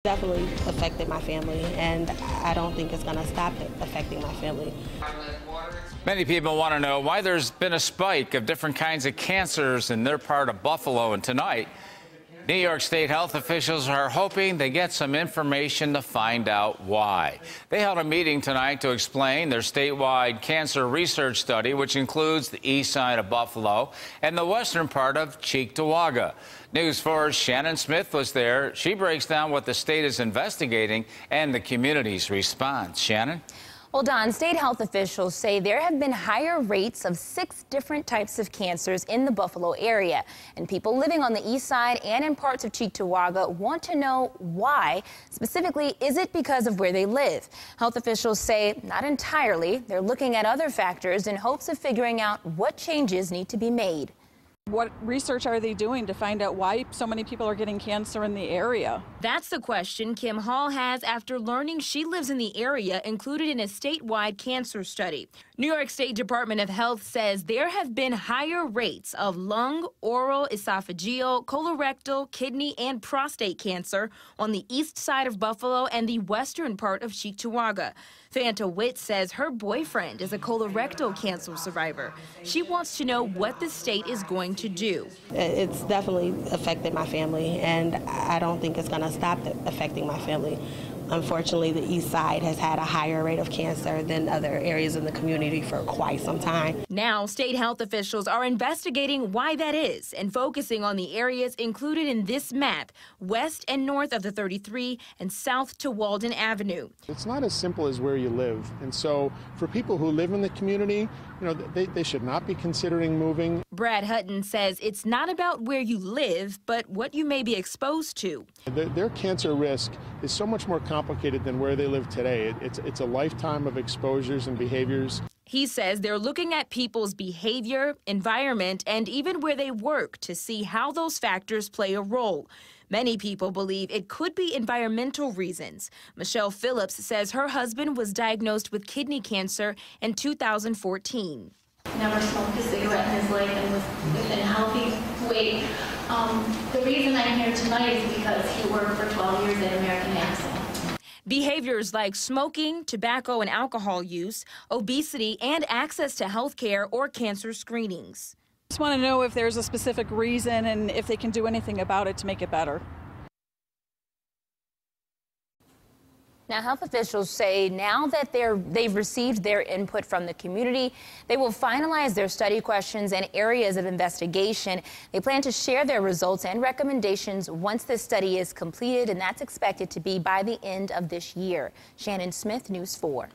Definitely affected my family, and I don't think it's going to stop it affecting my family. Many people want to know why there's been a spike of different kinds of cancers in their part of Buffalo. And tonight, New York State health officials are hoping they get some information to find out why. They held a meeting tonight to explain their statewide cancer research study, which includes the east side of Buffalo and the western part of Cheektowaga. News 4's Shannon Smith was there. She breaks down what the state is investigating and the community's response. Shannon? Well, Don, state health officials say there have been higher rates of 6 different types of cancers in the Buffalo area. And people living on the east side and in parts of Cheektowaga want to know why. Specifically, is it because of where they live? Health officials say not entirely. They're looking at other factors in hopes of figuring out what changes need to be made. What research are they doing to find out why so many people are getting cancer in the area? That's the question Kim Hall has after learning she lives in the area included in a statewide cancer study. New York State Department of Health says there have been higher rates of lung, oral, esophageal, colorectal, kidney, and prostate cancer on the east side of Buffalo and the western part of Cheektowaga. Fanta Witt says her boyfriend is a colorectal cancer survivor. She wants to know what the state is going to do. It's definitely affected my family, and I don't think it's going to stop it affecting my family. Unfortunately, the east side has had a higher rate of cancer than other areas in the community for quite some time. Now, state health officials are investigating why that is and focusing on the areas included in this map, west and north of the 33 and south to Walden Avenue. It's not as simple as where you live. And so for people who live in the community, they should not be considering moving. Brad Hutton says it's not about where you live, but what you may be exposed to. Their cancer risk is so much more complicated than where they live today. It's a lifetime of exposures and behaviors. He says they're looking at people's behavior, environment, and even where they work to see how those factors play a role. Many people believe it could be environmental reasons. Michelle Phillips says her husband was diagnosed with kidney cancer in 2014. Never smoked a cigarette in his life and was within a healthy weight. The reason I'm here tonight is because he worked for 12 years at American Axle. Behaviors like smoking, tobacco and alcohol use, obesity, and access to health care or cancer screenings. Just want to know if there's a specific reason and if they can do anything about it to make it better. Now, health officials say now that they've received their input from the community, they will finalize their study questions and areas of investigation. They plan to share their results and recommendations once the study is completed, and that's expected to be by the end of this year. Shannon Smith, News 4.